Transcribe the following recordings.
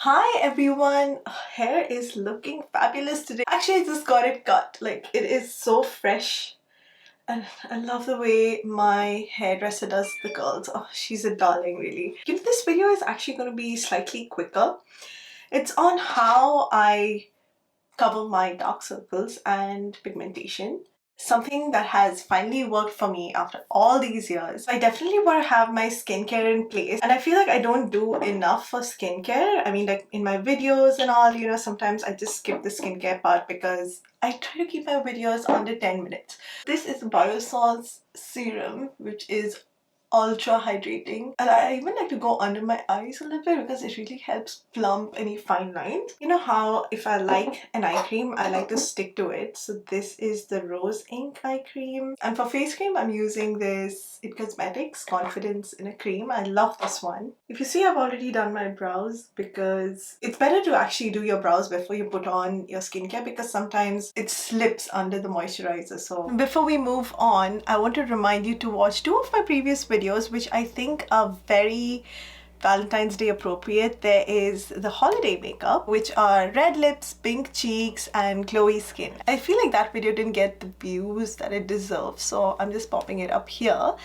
Hi everyone! Hair is looking fabulous today. Actually, I just got it cut. Like, it is so fresh. And I love the way my hairdresser does the curls. Oh, she's a darling, really. This video is actually going to be slightly quicker. It's on how I cover my dark circles and pigmentation. Something that has finally worked for me after all these years. I definitely want to have my skincare in place, and I feel like I don't do enough for skincare. I mean, like in my videos and all, sometimes I just skip the skincare part because I try to keep my videos under 10 minutes. This is BIOSSANCE serum, which is ultra hydrating, and I even like to go under my eyes a little bit because it really helps plump any fine lines. You know how if I like an eye cream, I like to stick to it. So this is the Rose Ink eye cream, and for face cream I'm using this It Cosmetics Confidence in a Cream. I love this one. If you see, I've already done my brows because it's better to actually do your brows before you put on your skincare, because sometimes it slips under the moisturizer. So before we move on, I want to remind you to watch two of my previous videos which I think are very Valentine's Day appropriate. There is the holiday makeup, which are red lips, pink cheeks, and glowy skin. I feel like that video didn't get the views that it deserves, so I'm just popping it up here.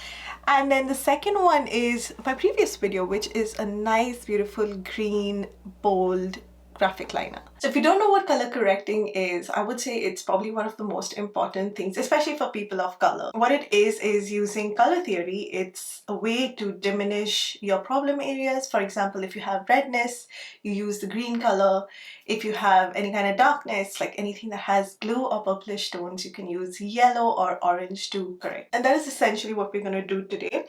And then the second one is my previous video, which is a nice, beautiful green, bold graphic liner. So if you don't know what color correcting is, I would say it's probably one of the most important things, especially for people of color. What it is using color theory. It's a way to diminish your problem areas. For example, if you have redness, you use the green color. If you have any kind of darkness, like anything that has blue or purplish tones, you can use yellow or orange to correct. And that is essentially what we're going to do today.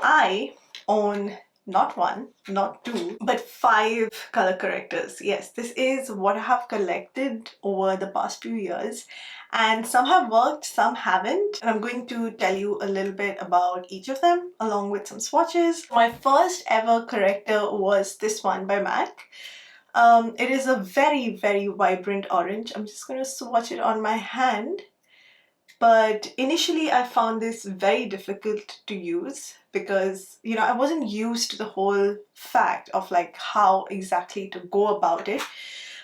I own not one, not two, but 5 color correctors. Yes, this is what I have collected over the past few years, and some have worked, some haven't, and I'm going to tell you a little bit about each of them along with some swatches. My first ever corrector was this one by MAC. It is a very, very vibrant orange. I'm just going to swatch it on my hand. But initially I found this very difficult to use because, I wasn't used to the whole fact of like how exactly to go about it.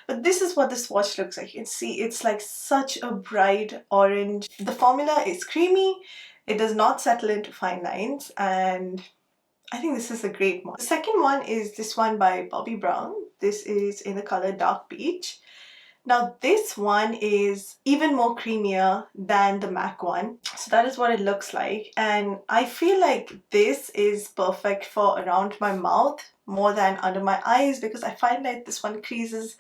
But this is what the swatch looks like. You can see it's like such a bright orange. The formula is creamy. It does not settle into fine lines, and I think this is a great one. The second one is this one by Bobbi Brown. This is in the color Dark Peach. Now this one is even more creamier than the MAC one. So that is what it looks like. And I feel like this is perfect for around my mouth more than under my eyes, because I find that this one creases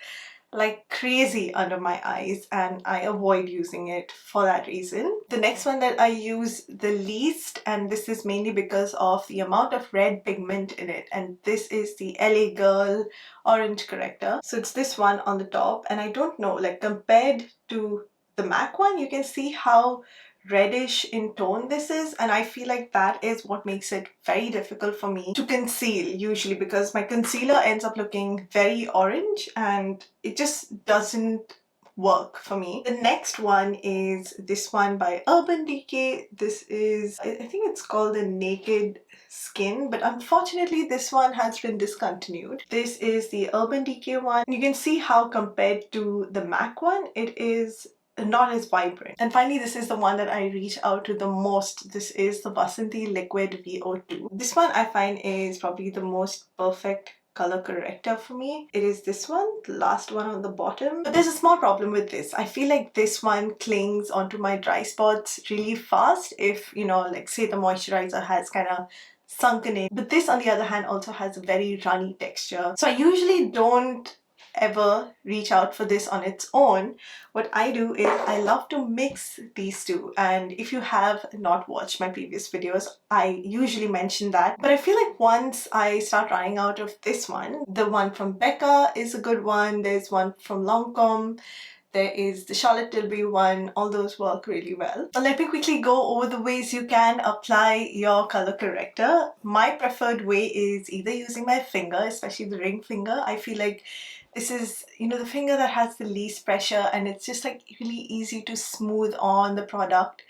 like crazy under my eyes, and I avoid using it for that reason. The next one that I use the least, and this is mainly because of the amount of red pigment in it, and this is the LA Girl Orange Corrector. So it's this one on the top, and I don't know, like compared to the MAC one, you can see how reddish in tone this is, and I feel like that is what makes it very difficult for me to conceal usually, because my concealer ends up looking very orange and it just doesn't work for me. The next one is this one by Urban Decay. This is, I think it's called the Naked Skin, but unfortunately this one has been discontinued. This is the Urban Decay one. You can see how compared to the MAC one, it is not as vibrant. And finally, this is the one that I reach out to the most. This is the Vasanthi Liquid VO2. This one I find is probably the most perfect color corrector for me. It is this one, the last one on the bottom. But there's a small problem with this. I feel like this one clings onto my dry spots really fast if, like say the moisturizer has kind of sunken in. But this on the other hand also has a very runny texture. So I usually don't ever reach out for this on its own. What I do is I love to mix these two, and if you have not watched my previous videos, I usually mention that. But I feel like once I start running out of this one, the one from Becca is a good one, there's one from Lancome, there is the Charlotte Tilbury one, all those work really well. But let me quickly go over the ways you can apply your color corrector. My preferred way is either using my finger, especially the ring finger. I feel like this is, the finger that has the least pressure, and it's just like really easy to smooth on the product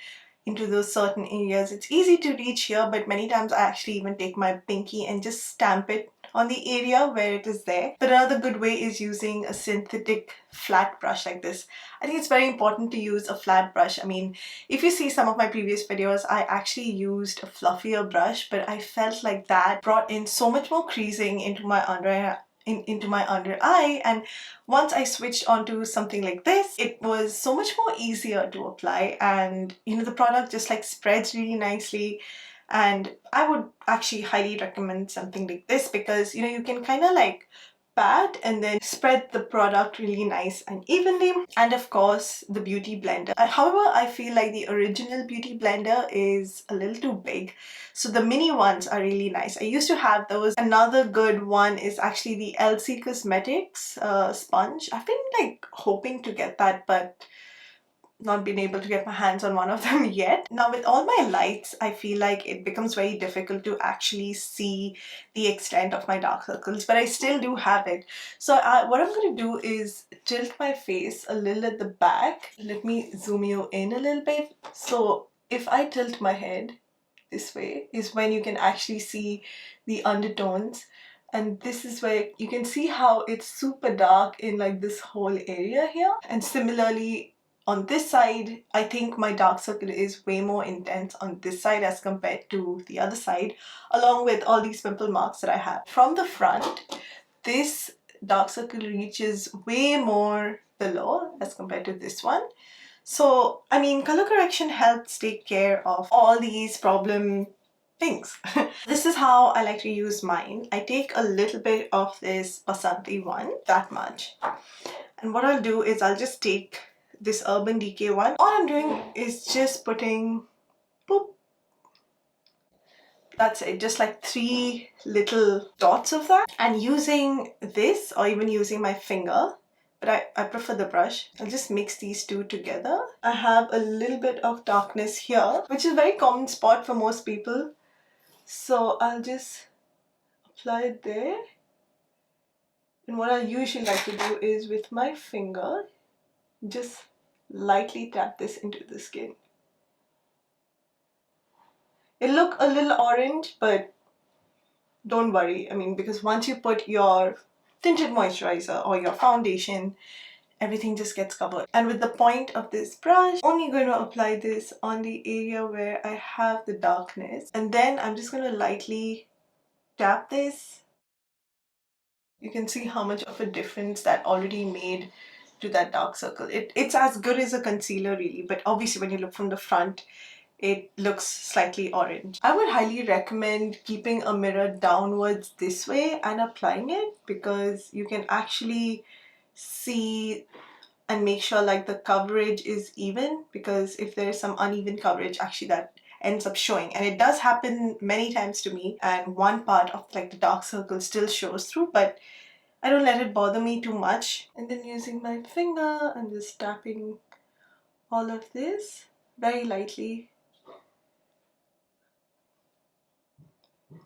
into those certain areas. It's easy to reach here, but many times I actually even take my pinky and just stamp it on the area where it is there. But another good way is using a synthetic flat brush like this. I think it's very important to use a flat brush. I mean, if you see some of my previous videos, I actually used a fluffier brush, but I felt like that brought in so much more creasing into my under eye, and once I switched onto something like this, it was so much more easier to apply, and you know, the product just like spreads really nicely. And I would actually highly recommend something like this because you know, you can kind of like pat and then spread the product really nice and evenly. And of course the beauty blender. However, I feel like the original beauty blender is a little too big, so the mini ones are really nice. I used to have those. Another good one is actually the LC Cosmetics sponge. I've been like hoping to get that, but not been able to get my hands on one of them yet. Now with all my lights, I feel like it becomes very difficult to actually see the extent of my dark circles, but I still do have it. So what I'm going to do is tilt my face a little at the back. Let me zoom you in a little bit. So if I tilt my head this way is when you can actually see the undertones, and this is where you can see how it's super dark in like this whole area here. And similarly on this side, I think my dark circle is way more intense on this side as compared to the other side, along with all these pimple marks that I have. From the front, this dark circle reaches way more below as compared to this one. So, I mean, color correction helps take care of all these problem things. This is how I like to use mine. I take a little bit of this Basanti one, that much. And what I'll do is I'll just take this Urban Decay one. All I'm doing is just putting, boop, that's it, just like 3 little dots of that. And using this, or even using my finger, but I prefer the brush, I'll just mix these two together. I have a little bit of darkness here, which is a very common spot for most people. So I'll just apply it there. And what I usually like to do is with my finger, just lightly tap this into the skin. It'll look a little orange, but don't worry. I mean, because once you put your tinted moisturizer or your foundation, everything just gets covered. And with the point of this brush, only going to apply this on the area where I have the darkness. And then I'm just going to lightly tap this. You can see how much of a difference that already made to that dark circle. It's as good as a concealer really, but obviously when you look from the front, it looks slightly orange. I would highly recommend keeping a mirror downwards this way and applying it, because you can actually see and make sure like the coverage is even, because if there's some uneven coverage, actually that ends up showing. And it does happen many times to me, and one part of like the dark circle still shows through, but I don't let it bother me too much. And then using my finger, I'm just tapping all of this very lightly.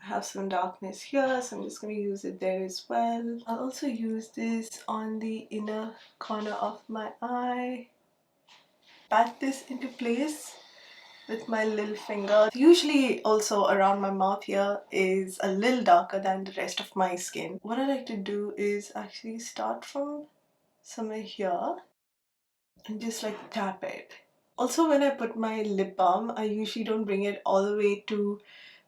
I have some darkness here, so I'm just going to use it there as well. I'll also use this on the inner corner of my eye. Pat this into place with my little finger. Usually also around my mouth here is a little darker than the rest of my skin. What I like to do is actually start from somewhere here and just like tap it. Also, when I put my lip balm, I usually don't bring it all the way to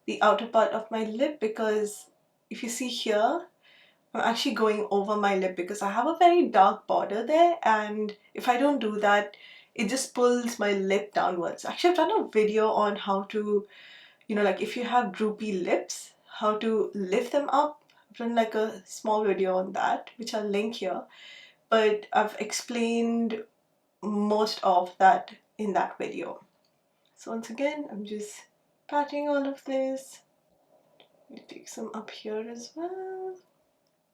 the outer part of my lip, because if you see here, I'm actually going over my lip because I have a very dark border there, and if I don't do that, it just pulls my lip downwards. Actually, I've done a video on how to, you know, like if you have droopy lips, how to lift them up. I've done like a small video on that, which I'll link here, but I've explained most of that in that video. So once again, I'm just patting all of this. Let me take some up here as well.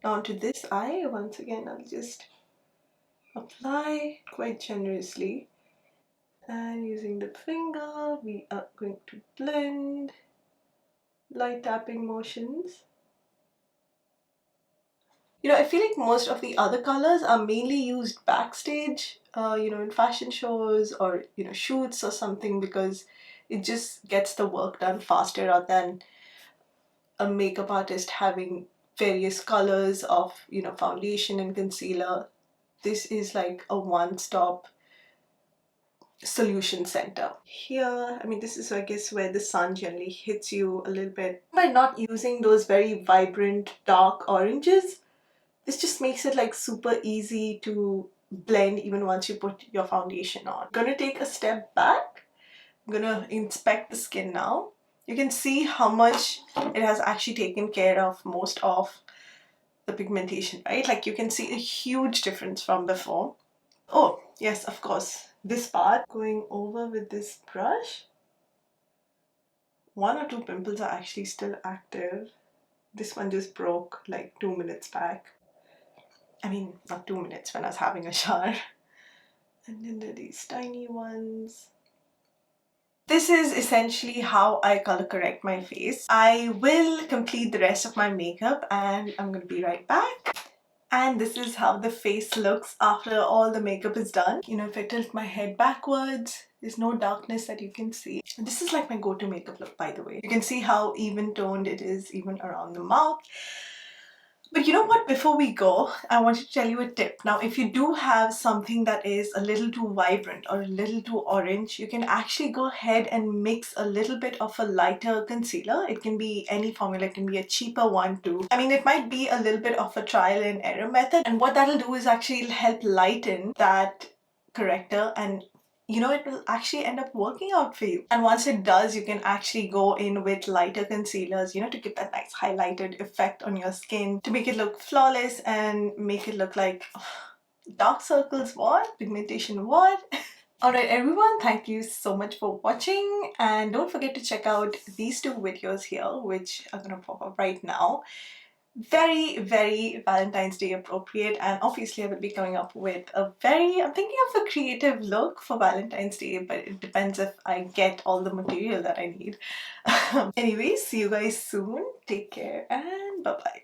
Now onto this eye, once again, I'll just apply quite generously. And using the finger, we are going to blend, light tapping motions. You know, I feel like most of the other colors are mainly used backstage, you know, in fashion shows or, you know, shoots or something, because it just gets the work done faster rather than a makeup artist having various colors of, you know, foundation and concealer. This is like a one-stop solution center. Here, I mean, this is, I guess, where the sun generally hits you a little bit. By not using those very vibrant dark oranges, this just makes it like super easy to blend even once you put your foundation on. I'm gonna take a step back. I'm gonna inspect the skin now. You can see how much it has actually taken care of most of the pigmentation, right? Like you can see a huge difference from before. Oh, yes, of course. This part, going over with this brush, 1 or 2 pimples are actually still active. This one just broke like 2 minutes back. I mean, not 2 minutes, when I was having a shower. And then there are these tiny ones. This is essentially how I color correct my face. I will complete the rest of my makeup and I'm gonna be right back. And this is how the face looks after all the makeup is done. You know, if I tilt my head backwards, there's no darkness that you can see. This is like my go-to makeup look, by the way. You can see how even toned it is even around the mouth. But you know what, before we go, I want to tell you a tip. Now, if you do have something that is a little too vibrant or a little too orange, you can actually go ahead and mix a little bit of a lighter concealer. It can be any formula, it can be a cheaper one too. I mean, it might be a little bit of a trial and error method. And what that'll do is actually help lighten that corrector, and you know, it will actually end up working out for you. And once it does, you can actually go in with lighter concealers, you know, to give that nice highlighted effect on your skin, to make it look flawless and make it look like, oh, dark circles what? Pigmentation what? Alright everyone, thank you so much for watching, and don't forget to check out these 2 videos here, which are gonna pop up right now. Very, very Valentine's Day appropriate, and obviously I will be coming up with I'm thinking of a creative look for Valentine's Day, but it depends if I get all the material that I need. Anyways, see you guys soon. Take care and bye-bye.